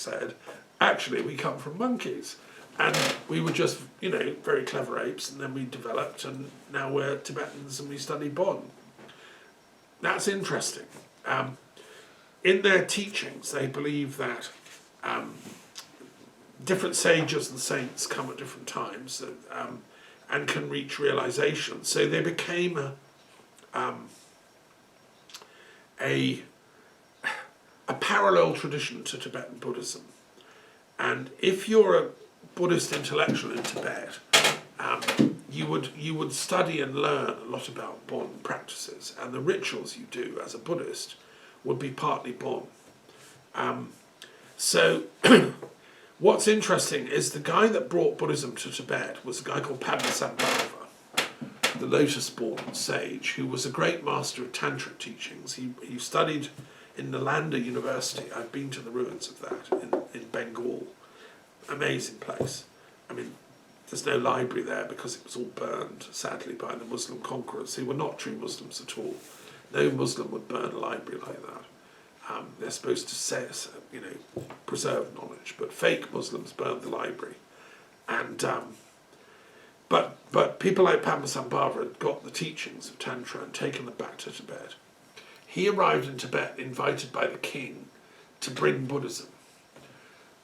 said, actually we come from monkeys. And we were just, very clever apes, and then we developed, and now we're Tibetans and we study Bon. That's interesting. In their teachings, they believe that different sages and saints come at different times and can reach realization. So they became a parallel tradition to Tibetan Buddhism. And if you're a Buddhist intellectual in Tibet, you would study and learn a lot about Bon practices, and the rituals you do as a Buddhist would be partly Bon. So what's interesting is the guy that brought Buddhism to Tibet was a guy called Padmasambhava, the lotus-born sage, who was a great master of tantric teachings. He studied in Nalanda University. I've been to the ruins of that in Bengal. Amazing place. I mean, there's no library there because it was all burned, sadly, by the Muslim conquerors, who were not true Muslims at all. No Muslim would burn a library like that. They're supposed to preserve knowledge, but fake Muslims burned the library. And but people like Padmasambhava had got the teachings of Tantra and taken them back to Tibet. He arrived in Tibet invited by the king to bring Buddhism.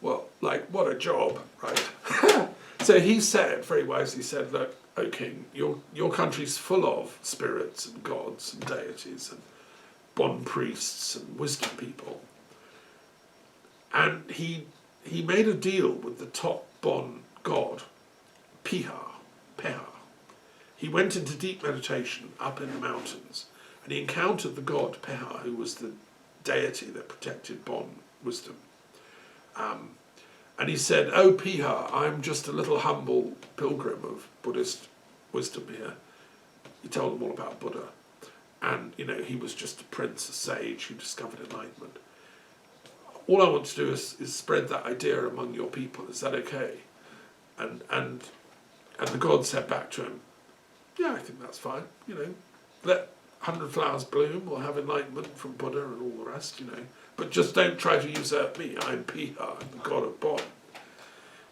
Well, what a job, right? So he said, very wisely said, look, O king, your country's full of spirits and gods and deities and Bon priests and wisdom people. And he made a deal with the top Bon god, Peha. He went into deep meditation up in the mountains, and he encountered the god Peha, who was the deity that protected Bon wisdom. And he said, "Oh, Peha, I'm just a little humble pilgrim of Buddhist wisdom here." He told them all about Buddha. And, he was just a prince, a sage who discovered enlightenment. All I want to do is spread that idea among your people. Is that okay? And the god said back to him, yeah, I think that's fine. Let 100 flowers bloom, we'll have enlightenment from Buddha and all the rest, But just don't try to usurp me. I'm Peha, the god of Bon.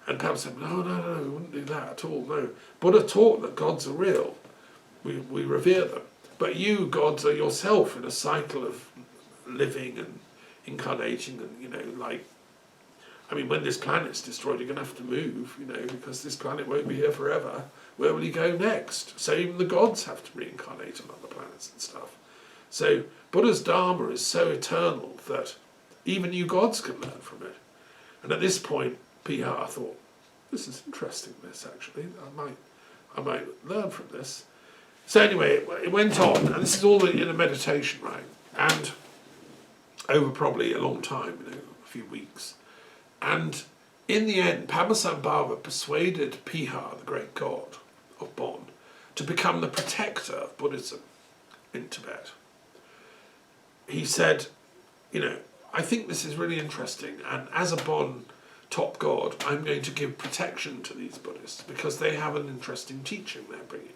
And Pam said, no, we wouldn't do that at all, no. Buddha taught that gods are real. We revere them. But you, gods, are yourself in a cycle of living and incarnating and, when this planet's destroyed, you're going to have to move, because this planet won't be here forever. Where will you go next? So even the gods have to reincarnate on other planets and stuff. So Buddha's Dharma is so eternal that even you gods can learn from it. And at this point, Peha thought, this is interesting, actually. I might learn from this. So anyway, it went on, and this is all in a meditation, right? And over probably a long time, a few weeks. And in the end, Padmasambhava persuaded Peha, the great god of Bon, to become the protector of Buddhism in Tibet. He said, I think this is really interesting, and as a Bon top god, I'm going to give protection to these Buddhists because they have an interesting teaching they're bringing.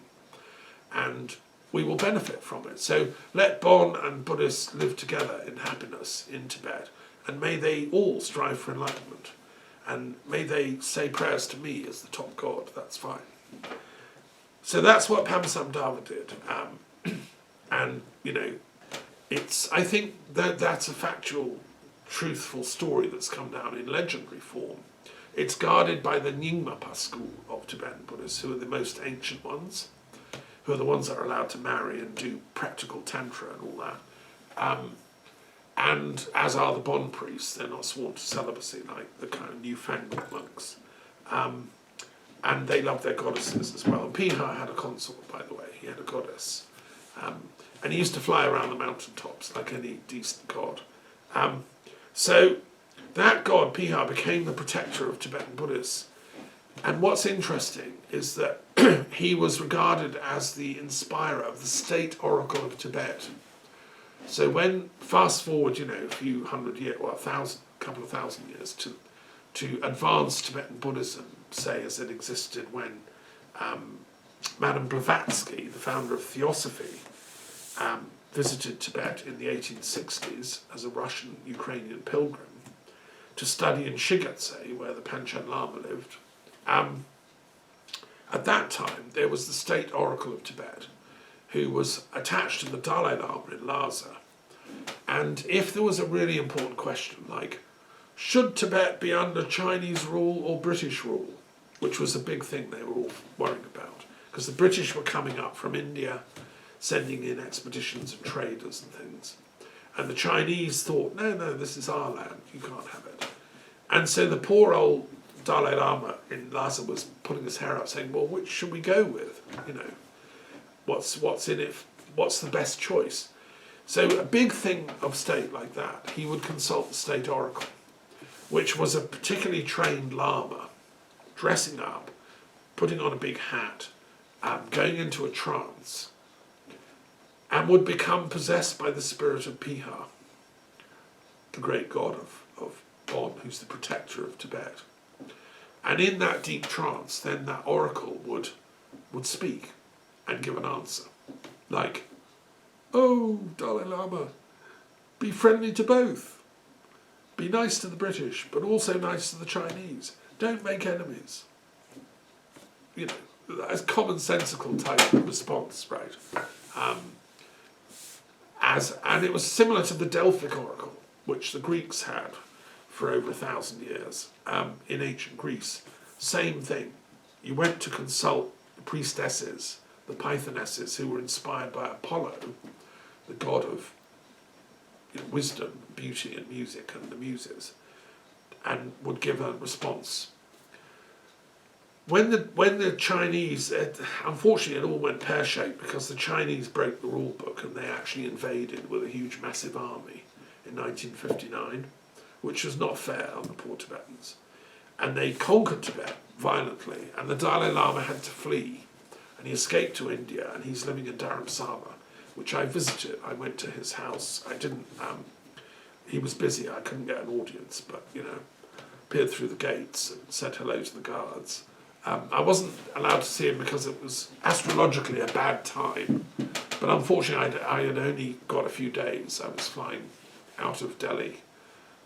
And we will benefit from it. So let Bon and Buddhists live together in happiness in Tibet, and may they all strive for enlightenment, and may they say prayers to me as the top god. That's fine. So that's what Padmasambhava did, and I think that's a factual, truthful story that's come down in legendary form. It's guarded by the Nyingmapa school of Tibetan Buddhists, who are the most ancient ones, who are the ones that are allowed to marry and do practical tantra and all that. And as are the Bon priests, they're not sworn to celibacy like the kind of newfangled monks. And they love their goddesses as well. And Peha had a consort, by the way. He had a goddess. And he used to fly around the mountaintops like any decent god. So that god, Peha, became the protector of Tibetan Buddhists. And what's interesting is that he was regarded as the inspirer of the state oracle of Tibet. So when, fast forward, a few hundred years, or couple of thousand years, to advance Tibetan Buddhism, say as it existed when Madame Blavatsky, the founder of Theosophy, visited Tibet in the 1860s as a Russian-Ukrainian pilgrim to study in Shigatse, where the Panchen Lama lived. At that time, there was the state oracle of Tibet, who was attached to the Dalai Lama in Lhasa. And if there was a really important question, like, should Tibet be under Chinese rule or British rule, which was a big thing they were all worrying about, because the British were coming up from India, sending in expeditions and traders and things. And the Chinese thought, no, this is our land, you can't have it. And so the poor old Dalai Lama in Lhasa was putting his hair up saying, well, which should we go with? You know, what's in it? What's the best choice? So a big thing of state like that, he would consult the state oracle, which was a particularly trained Lama, dressing up, putting on a big hat, going into a trance, and would become possessed by the spirit of Piha, the great god of Bon, who's the protector of Tibet. And in that deep trance, then that oracle would speak and give an answer. Like, oh, Dalai Lama, be friendly to both. Be nice to the British, but also nice to the Chinese. Don't make enemies. You know, that's commonsensical type of response, right? And it was similar to the Delphic oracle, which the Greeks had for over 1,000 years in ancient Greece. Same thing. You went to consult the priestesses, the Pythonesses, who were inspired by Apollo, the god of wisdom, beauty and music and the muses, and would give a response. When the Chinese, unfortunately it all went pear-shaped because the Chinese broke the rule book and they actually invaded with a huge massive army in 1959, which was not fair on the poor Tibetans. And they conquered Tibet violently, and the Dalai Lama had to flee, and he escaped to India, and he's living in Dharamsala, which I visited. I went to his house. I didn't, he was busy, I couldn't get an audience, but, you know, peered through the gates and said hello to the guards. I wasn't allowed to see him because it was astrologically a bad time, but unfortunately I had only got a few days. I was flying out of Delhi,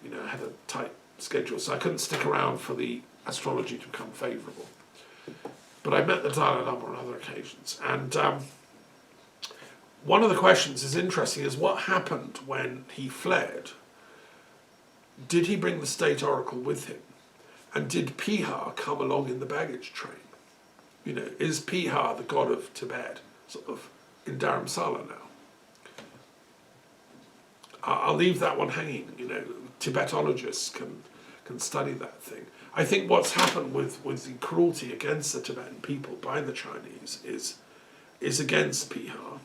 you know, I had a tight schedule, so I couldn't stick around for the astrology to become favourable. But I met the Dalai Lama on other occasions, and one of the questions is interesting, is what happened when he fled? Did he bring the state oracle with him? And did Piha come along in the baggage train? You know, is Piha the god of Tibet sort of in Dharamsala now? I'll leave that one hanging. You know, Tibetologists can study that thing. I think what's happened with the cruelty against the Tibetan people by the Chinese is against Piha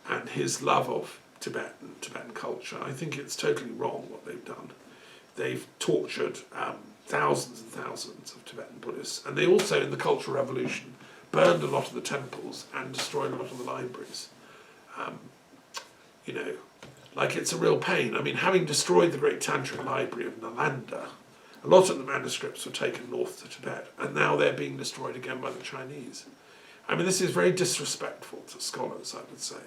and his love of Tibetan culture. I think it's totally wrong what they've done. They've tortured thousands and thousands of Tibetan Buddhists, and they also, in the Cultural Revolution, burned a lot of the temples and destroyed a lot of the libraries. You know, like, it's a real pain. I mean, having destroyed the great Tantric library of Nalanda, a lot of the manuscripts were taken north to Tibet, and now they're being destroyed again by the Chinese. I mean, this is very disrespectful to scholars, I would say.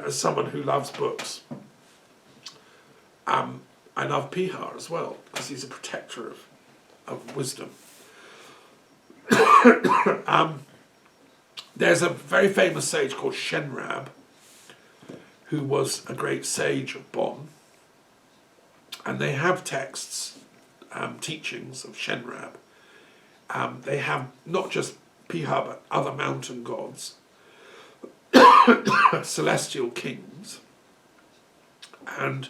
As someone who loves books, I love Piha as well, because he's a protector of wisdom. There's a very famous sage called Shenrab, who was a great sage of Bon, and they have texts, teachings of Shenrab. They have not just Piha, but other mountain gods, celestial kings, and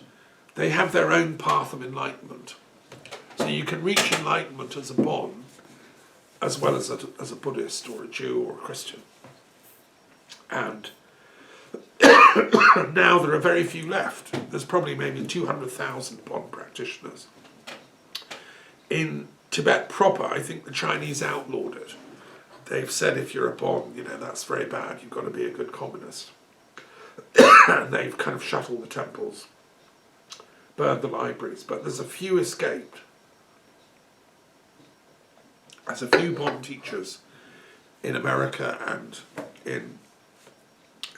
they have their own path of enlightenment. So you can reach enlightenment as a Bon, as well as a Buddhist or a Jew or a Christian. And now there are very few left. There's probably maybe 200,000 Bon practitioners. In Tibet proper, I think the Chinese outlawed it. They've said if you're a Bon, you know, that's very bad, you've got to be a good communist. And they've kind of shut all the temples, burned the libraries, but there's a few escaped. There's a few Bon teachers in America and in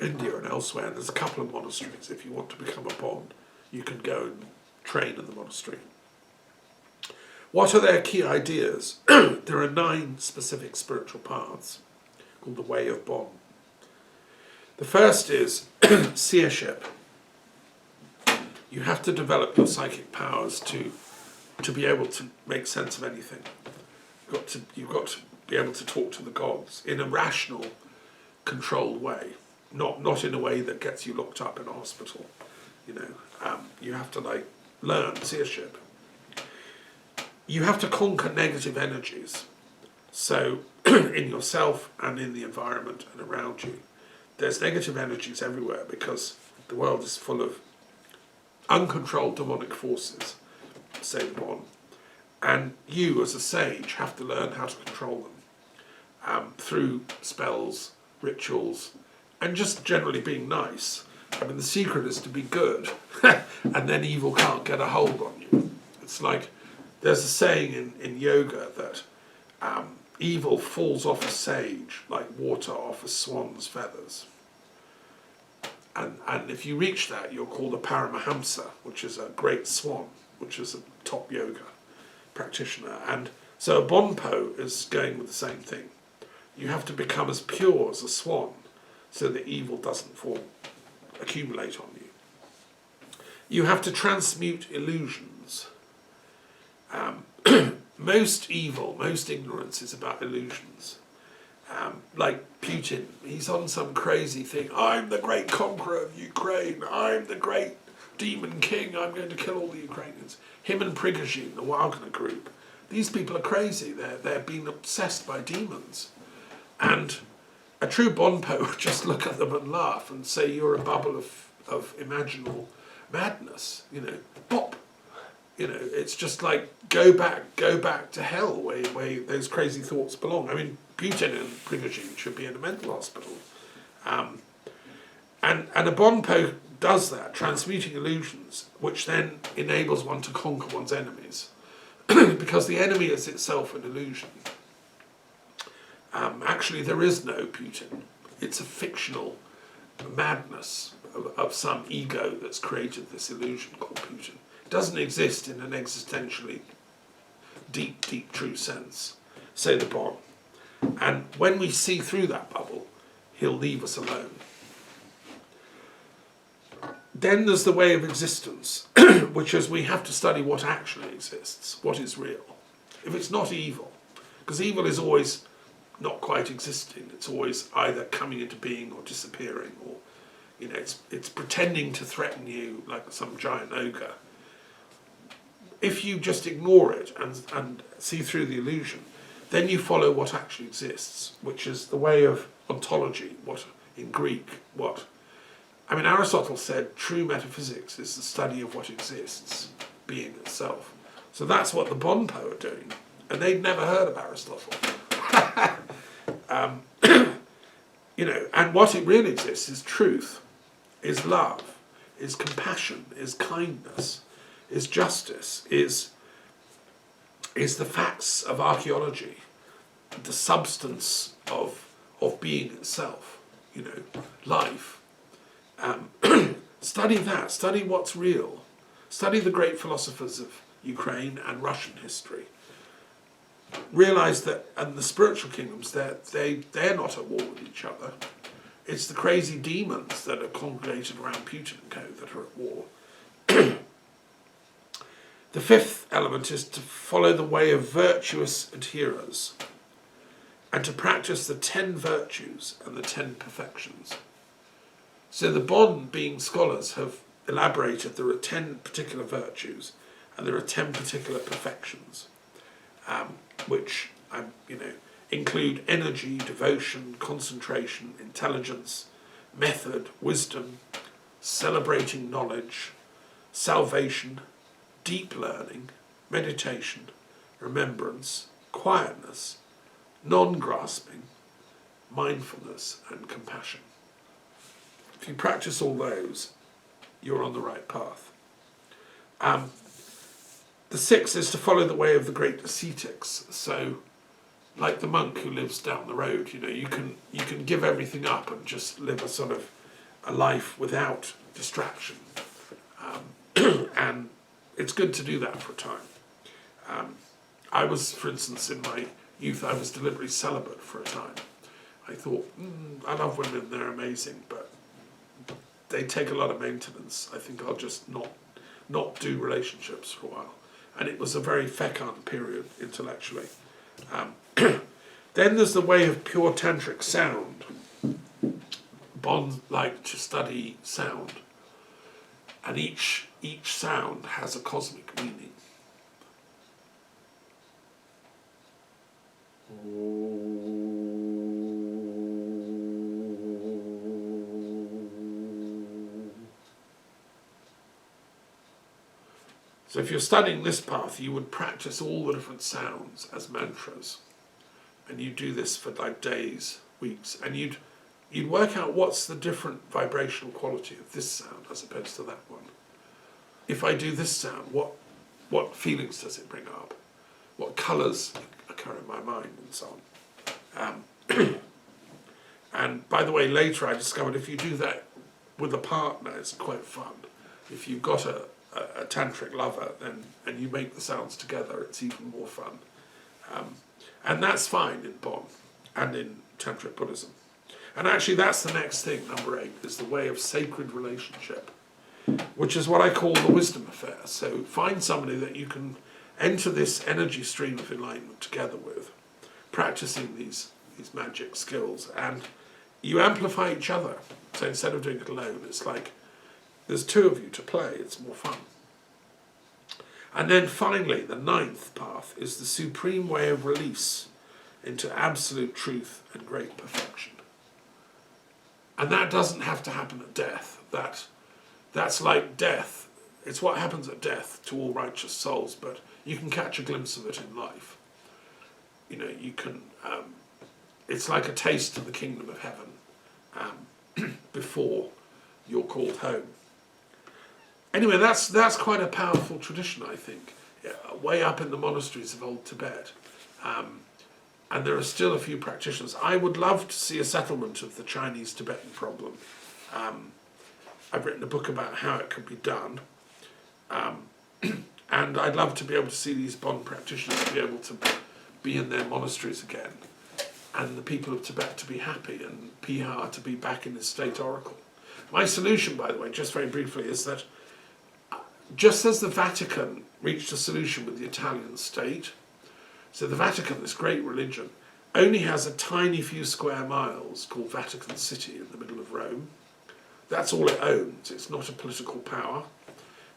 India and elsewhere. There's a couple of monasteries. If you want to become a Bon, you can go and train in the monastery. What are their key ideas? There are 9 specific spiritual paths called the Way of Bon. The first is seership. You have to develop your psychic powers to be able to make sense of anything. You've got to be able to talk to the gods in a rational, controlled way, not in a way that gets you locked up in a hospital. You have to learn seership. You have to conquer negative energies. So in yourself and in the environment and around you, there's negative energies everywhere because the world is full of uncontrolled demonic forces, say the Bon. And you, as a sage, have to learn how to control them through spells, rituals, and just generally being nice. I mean, the secret is to be good, and then evil can't get a hold on you. It's like, there's a saying in yoga that evil falls off a sage like water off a swan's feathers. And if you reach that, you're called a Paramahamsa, which is a great swan, which is a top yoga practitioner. And so a Bonpo is going with the same thing. You have to become as pure as a swan so that evil doesn't accumulate on you. You have to transmute illusions. Most evil, most ignorance is about illusions. Like Putin, he's on some crazy thing. I'm the great conqueror of Ukraine. I'm the great demon king. I'm going to kill all the Ukrainians. Him and Prigozhin, the Wagner group. These people are crazy. They're being obsessed by demons. And a true Bonpo would just look at them and laugh and say, you're a bubble of imaginal madness. Pop. It's just like, go back to hell where those crazy thoughts belong. I mean, Putin and Prigozhin should be in a mental hospital. And a Bonpo does that, transmuting illusions, which then enables one to conquer one's enemies. Because the enemy is itself an illusion. Actually, there is no Putin. It's a fictional madness of some ego that's created this illusion called Putin. It doesn't exist in an existentially deep, true sense, say the Bon. And when we see through that bubble, he'll leave us alone. Then there's the way of existence, which is we have to study what actually exists, what is real. If it's not evil, because evil is always not quite existing, it's always either coming into being or disappearing, or it's pretending to threaten you like some giant ogre. If you just ignore it and see through the illusion, then you follow what actually exists, which is the way of ontology, what in Greek, Aristotle said true metaphysics is the study of what exists, being itself. So that's what the Bonpo are doing, and they'd never heard of Aristotle. And what it really exists is truth, is love, is compassion, is kindness, is justice, is the facts of archaeology, the substance of being itself, life. Study that, study what's real. Study the great philosophers of Ukraine and Russian history. Realise that, and the spiritual kingdoms, they're not at war with each other. It's the crazy demons that are congregated around Putin and co that are at war. The fifth element is to follow the way of virtuous adherers and to practice the 10 virtues and the 10 perfections. So the Bon, being scholars, have elaborated there are 10 particular virtues and there are 10 particular perfections, which include energy, devotion, concentration, intelligence, method, wisdom, celebrating knowledge, salvation, deep learning, meditation, remembrance, quietness, non-grasping, mindfulness, and compassion. If you practice all those, you're on the right path. The sixth is to follow the way of the great ascetics. So, like the monk who lives down the road, you can give everything up and just live a sort of a life without distraction. And it's good to do that for a time. I was, for instance, in my youth, I was deliberately celibate for a time. I thought, I love women, they're amazing, but they take a lot of maintenance. I think I'll just not do relationships for a while. And it was a very fecund period intellectually. Then there's the way of pure tantric sound. Bond liked to study sound, and each sound has a cosmic meaning. So if you're studying this path, you would practice all the different sounds as mantras. And you do this for like days, weeks, and you'd work out what's the different vibrational quality of this sound as opposed to that one. If I do this sound, what feelings does it bring up? What colours occur in my mind, and so on. And by the way, later I discovered if you do that with a partner, it's quite fun. If you've got a tantric lover, then and you make the sounds together, it's even more fun. And that's fine in Bon and in Tantric Buddhism. And actually that's the next thing, number 8, is the way of sacred relationship, which is what I call the wisdom affair. So find somebody that you can enter this energy stream of enlightenment together with, practicing these magic skills, and you amplify each other. So instead of doing it alone, it's like there's 2 of you to play, it's more fun. And then finally, the 9th path is the supreme way of release into absolute truth and great perfection. And that doesn't have to happen at death. That's like death. It's what happens at death to all righteous souls, but you can catch a glimpse of it in life. You know, you can, it's like a taste of the kingdom of heaven before you're called home. Anyway, that's quite a powerful tradition, I think, way up in the monasteries of old Tibet. And there are still a few practitioners. I would love to see a settlement of the Chinese-Tibetan problem. I've written a book about how it could be done. And I'd love to be able to see these Bon practitioners be able to be in their monasteries again, and the people of Tibet to be happy, and Pihar to be back in his state oracle. My solution, by the way, just very briefly, is that just as the Vatican reached a solution with the Italian state, so the Vatican, this great religion, only has a tiny few square miles called Vatican City in the middle of Rome. That's all it owns. It's not a political power.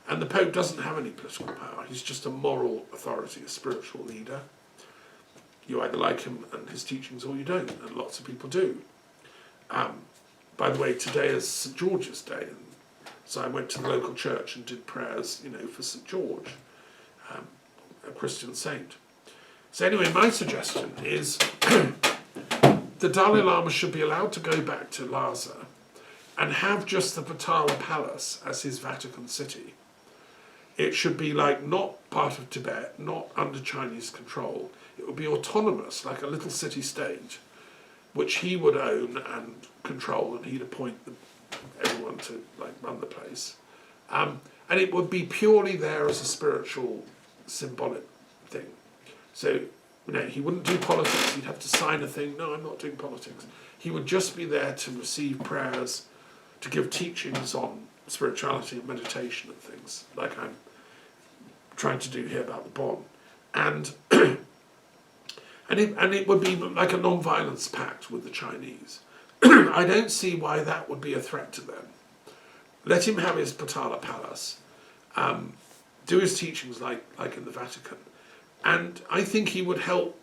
And the Pope doesn't have any political power. He's just a moral authority, a spiritual leader. You either like him and his teachings or you don't, and lots of people do. By the way, today is St. George's Day, and so I went to the local church and did prayers, for St. George, a Christian saint. So anyway, my suggestion is the Dalai Lama should be allowed to go back to Lhasa and have just the Potala Palace as his Vatican City. It should be like not part of Tibet, not under Chinese control. It would be autonomous, like a little city-state, which he would own and control, and he'd appoint everyone to run the place. And it would be purely there as a spiritual, symbolic thing. So, he wouldn't do politics. He'd have to sign a thing. No, I'm not doing politics. He would just be there to receive prayers, to give teachings on spirituality and meditation and things, like I'm trying to do here about the Bon. And it would be like a non-violence pact with the Chinese. I don't see why that would be a threat to them. Let him have his Potala Palace, do his teachings like in the Vatican, and I think he would help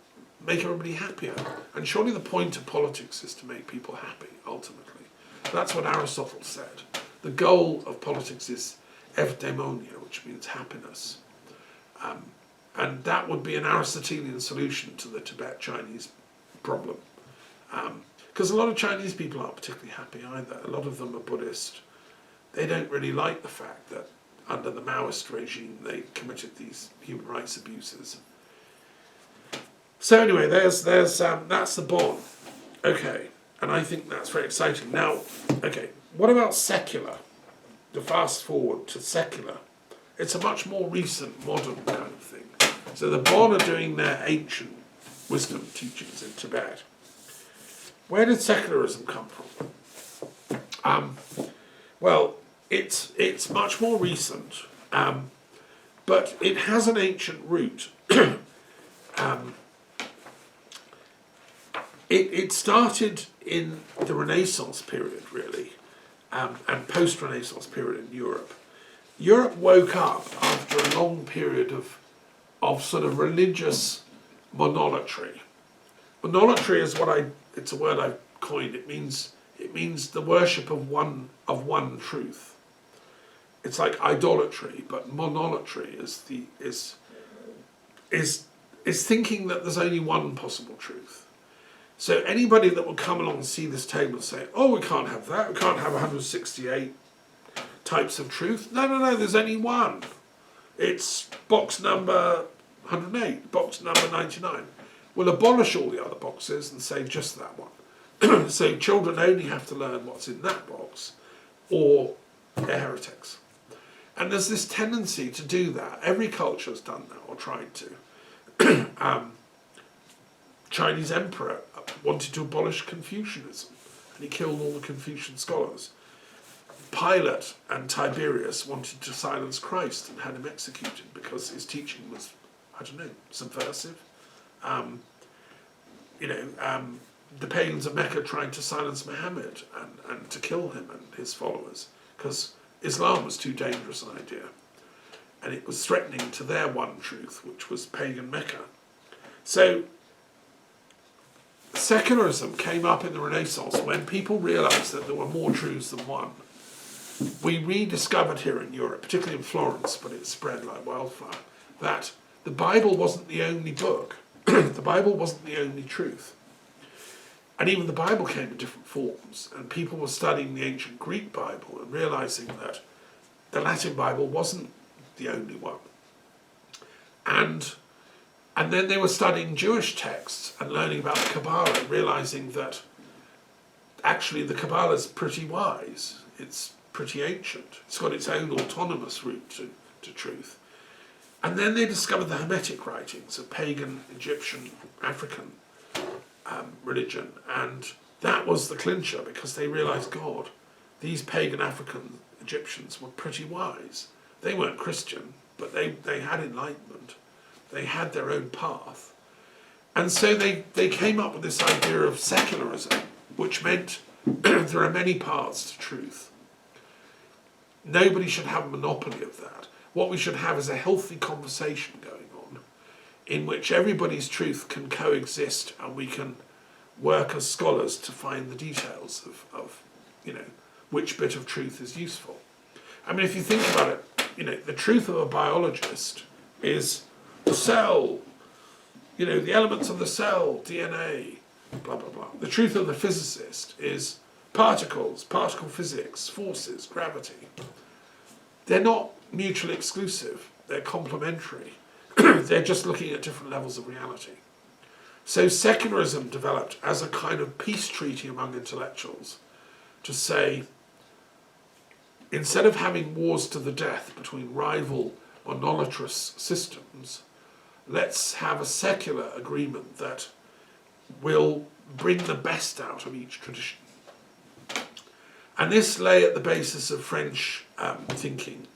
make everybody happier. And surely the point of politics is to make people happy, ultimately. That's what Aristotle said. The goal of politics is eudaimonia, which means happiness. And that would be an Aristotelian solution to the Tibet-Chinese problem. Because a lot of Chinese people aren't particularly happy either. A lot of them are Buddhist. They don't really like the fact that under the Maoist regime they committed these human rights abuses. So anyway, that's the Bon. Okay, and I think that's very exciting. Now, okay, what about secular? To fast forward to secular. It's a much more recent, modern kind of thing. So the Bon are doing their ancient wisdom teachings in Tibet. Where did secularism come from? Well, it's much more recent, but it has an ancient root. It started in the Renaissance period, really, and post-Renaissance period in Europe. Europe woke up after a long period of sort of religious monolatry. Monolatry is it's a word I've coined. It means the worship of one truth. It's like idolatry, but monolatry is thinking that there's only one possible truth. So anybody that will come along and see this table and say, oh, we can't have that, we can't have 168 types of truth. No, there's only one. It's box number 108, box number 99. We'll abolish all the other boxes and say just that one. So children only have to learn what's in that box, or they're heretics. And there's this tendency to do that. Every culture's done that, or tried to. Chinese emperor wanted to abolish Confucianism, and he killed all the Confucian scholars. Pilate and Tiberius wanted to silence Christ and had him executed because his teaching was, subversive. The pagans of Mecca tried to silence Muhammad and to kill him and his followers because Islam was too dangerous an idea, and it was threatening to their one truth, which was pagan Mecca. So secularism came up in the Renaissance when people realised that there were more truths than one. We rediscovered here in Europe, particularly in Florence, but it spread like wildfire, that the Bible wasn't the only book. The Bible wasn't the only truth. And even the Bible came in different forms, and people were studying the ancient Greek Bible and realising that the Latin Bible wasn't the only one. And then they were studying Jewish texts and learning about the Kabbalah, realising that actually the Kabbalah is pretty wise. It's pretty ancient. It's got its own autonomous route to truth. And then they discovered the Hermetic writings of pagan, Egyptian, African religion. And that was the clincher, because they realised, God, these pagan African Egyptians were pretty wise. They weren't Christian, but they had enlightenment. They had their own path. And so they came up with this idea of secularism, which meant there are many paths to truth. Nobody should have a monopoly of that. What we should have is a healthy conversation going on in which everybody's truth can coexist, and we can work as scholars to find the details of which bit of truth is useful. I mean, if you think about it, the truth of a biologist is the cell, the elements of the cell, DNA, blah, blah, blah. The truth of the physicist is particles, particle physics, forces, gravity. They're not mutually exclusive, they're complementary. They're just looking at different levels of reality. So secularism developed as a kind of peace treaty among intellectuals to say, instead of having wars to the death between rival monolatrous systems, let's have a secular agreement that will bring the best out of each tradition. And this lay at the basis of French thinking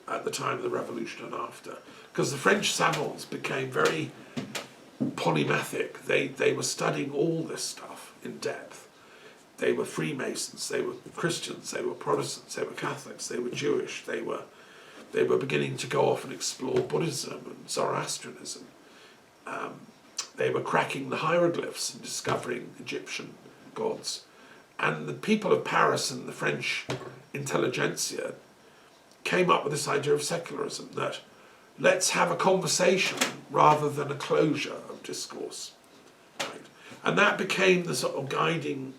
at the time of the Revolution and after, because the French savants became very polymathic. They were studying all this stuff in depth. They were Freemasons, they were Christians, they were Protestants, they were Catholics, they were Jewish, they were beginning to go off and explore Buddhism and Zoroastrianism. They were cracking the hieroglyphs and discovering Egyptian gods. And the people of Paris and the French intelligentsia came up with this idea of secularism, that let's have a conversation rather than a closure of discourse. Right? And that became the sort of guiding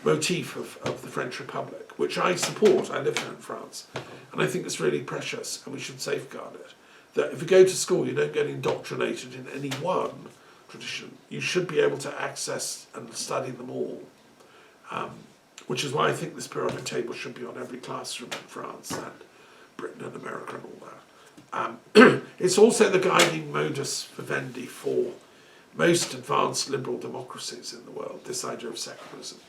motif of the French Republic, which I support. I live here in France, and I think it's really precious, and we should safeguard it. That if you go to school, you don't get indoctrinated in any one tradition. You should be able to access and study them all, which is why I think this periodic table should be on every classroom in France and Britain and America and all It's also the guiding modus vivendi for most advanced liberal democracies in the world, this idea of secularism.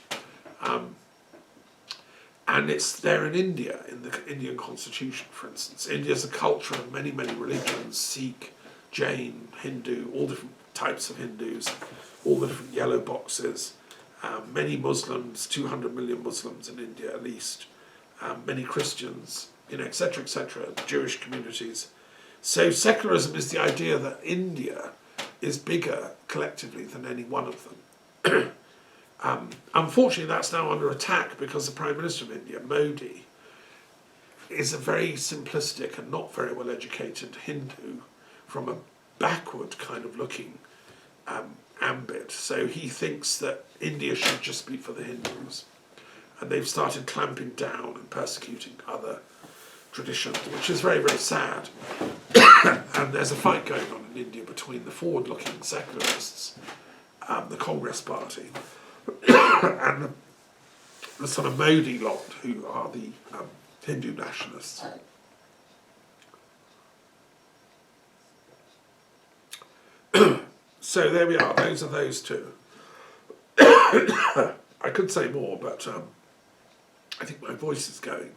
And it's there in India, in the Indian constitution, for instance. India's a culture of many, many religions, Sikh, Jain, Hindu, all different types of Hindus, all the different yellow boxes, many Muslims, 200 million Muslims in India at least, many Christians, etc., etc., Jewish communities. So secularism is the idea that India is bigger collectively than any one of them. Unfortunately, that's now under attack because the Prime Minister of India, Modi, is a very simplistic and not very well educated Hindu from a backward kind of looking ambit. So he thinks that India should just be for the Hindus. And they've started clamping down and persecuting other traditions, which is very, very sad. And there's a fight going on in India between the forward-looking secularists, the Congress Party, and the sort of Modi lot, who are the Hindu nationalists. So there we are, those are those two. I could say more, but I think my voice is going.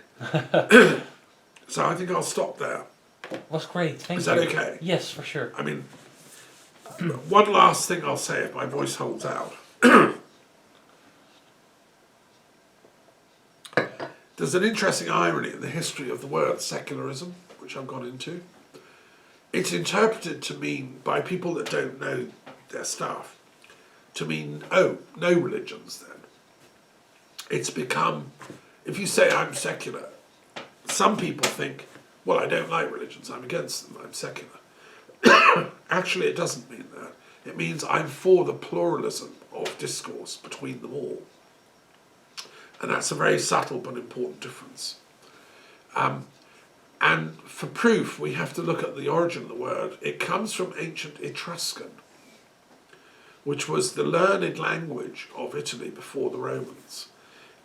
So I think I'll stop there. That's great, thank you. Is that okay? Yes, for sure. I mean, one last thing I'll say if my voice holds out. There's an interesting irony in the history of the word secularism, which I've gone into. It's interpreted to mean, by people that don't know their stuff, to mean, oh, no religions then. It's become, if you say I'm secular, some people think, well, I don't like religions, I'm against them, I'm secular. Actually, it doesn't mean that. It means I'm for the pluralism of discourse between them all. And that's a very subtle but important difference. And for proof, we have to look at the origin of the word. It comes from ancient Etruscan, which was the learned language of Italy before the Romans.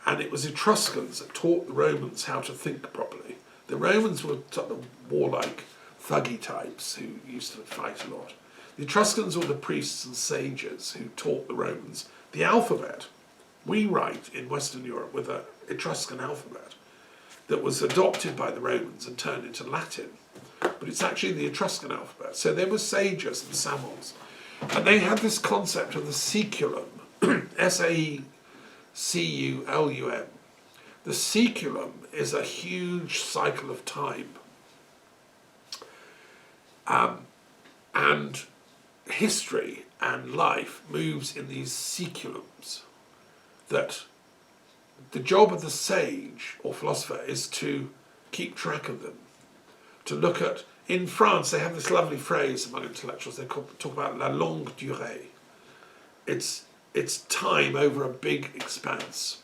And it was Etruscans that taught the Romans how to think properly. The Romans were sort of warlike, thuggy types who used to fight a lot. The Etruscans were the priests and sages who taught the Romans the alphabet. We write in Western Europe with an Etruscan alphabet that was adopted by the Romans and turned into Latin. But it's actually the Etruscan alphabet. So there were sages and samuels. And they had this concept of the saeculum, S-A-E-C-U-L-U-M. The saeculum is a huge cycle of time. And history and life moves in these saeculums. That the job of the sage or philosopher is to keep track of them. To look at, in France they have this lovely phrase among intellectuals, they talk about la longue durée. It's time over a big expanse.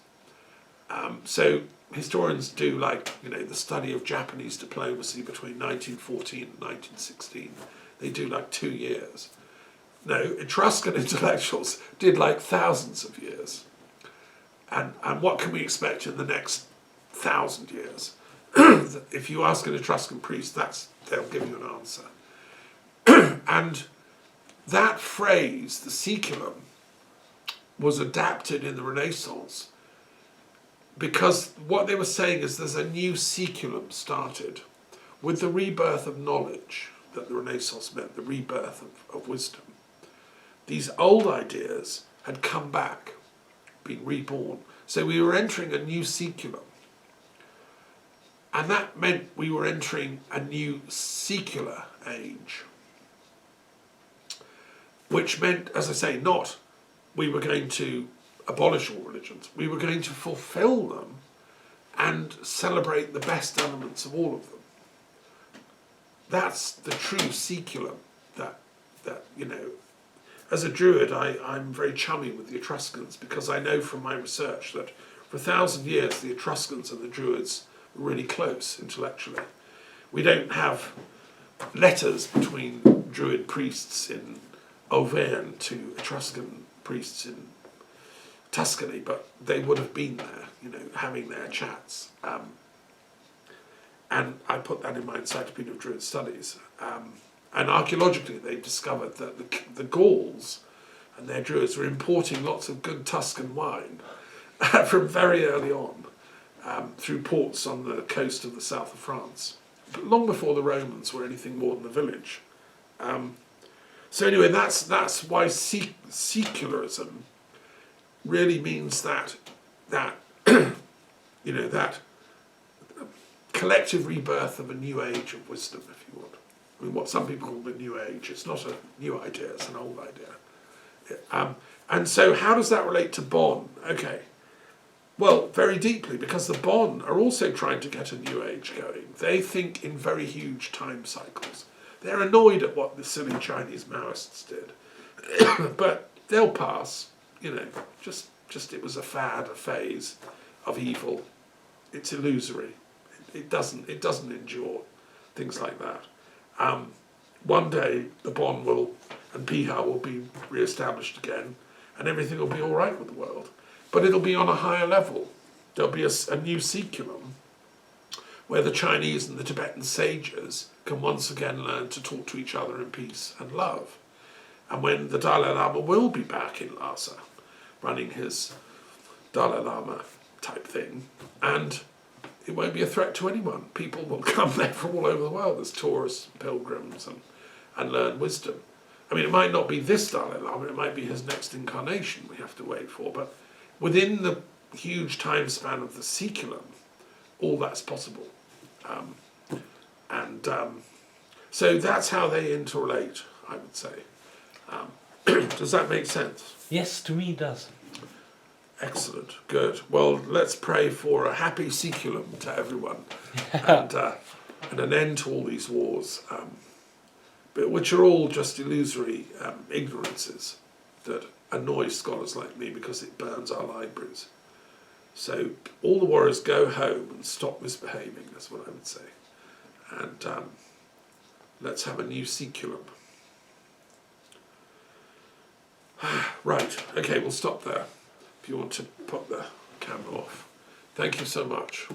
So historians do, like, the study of Japanese diplomacy between 1914 and 1916. They do like 2 years. No, Etruscan intellectuals did like thousands of years. And what can we expect in the next 1,000 years? If you ask an Etruscan priest, they'll give you an answer. And that phrase, the saeculum, was adapted in the Renaissance because what they were saying is there's a new saeculum started with the rebirth of knowledge that the Renaissance meant, the rebirth of wisdom. These old ideas had come back, been reborn. So we were entering a new saeculum. And that meant we were entering a new secular age. Which meant, as I say, not we were going to abolish all religions. We were going to fulfill them and celebrate the best elements of all of them. That's the true saeculum that as a Druid, I'm very chummy with the Etruscans because I know from my research that for 1,000 years the Etruscans and the Druids were really close intellectually. We don't have letters between Druid priests in Auvergne to Etruscan priests in Tuscany, but they would have been there, having their chats. And I put that in my Encyclopedia of Druid Studies. And archaeologically, they've discovered that the Gauls and their Druids were importing lots of good Tuscan wine from very early on through ports on the coast of the south of France, but long before the Romans were anything more than a village. So anyway, that's why secularism really means that you know, that collective rebirth of a new age of wisdom, if you want. I mean, what some people call the new age. It's not a new idea, it's an old idea. And so how does that relate to Bonn? Okay. Well, very deeply, because the Bonn are also trying to get a new age going. They think in very huge time cycles. They're annoyed at what the silly Chinese Maoists did. But they'll pass, you know, just it was a fad, a phase of evil. It's illusory. It doesn't endure, things like that. One day the Bonn and Piha will be re-established again, and everything will be all right with the world. But it'll be on a higher level. There'll be a new Secularism where the Chinese and the Tibetan sages can once again learn to talk to each other in peace and love. And when the Dalai Lama will be back in Lhasa, running his Dalai Lama type thing, and it won't be a threat to anyone. People will come there from all over the world as tourists, pilgrims, and learn wisdom. I mean, it might not be this Dalai Lama, it might be his next incarnation we have to wait for, but within the huge time span of the Secularism, all that's possible. So that's how they interrelate, I would say. Does that make sense? Yes, to me it does. Excellent, good. Well, let's pray for a happy Secularism to everyone, and an end to all these wars, but which are all just illusory ignorances that annoy scholars like me because it burns our libraries. So all the warriors go home and stop misbehaving, that's what I would say. And let's have a new Secularism. Right, okay, we'll stop there if you want to put the camera off. Thank you so much.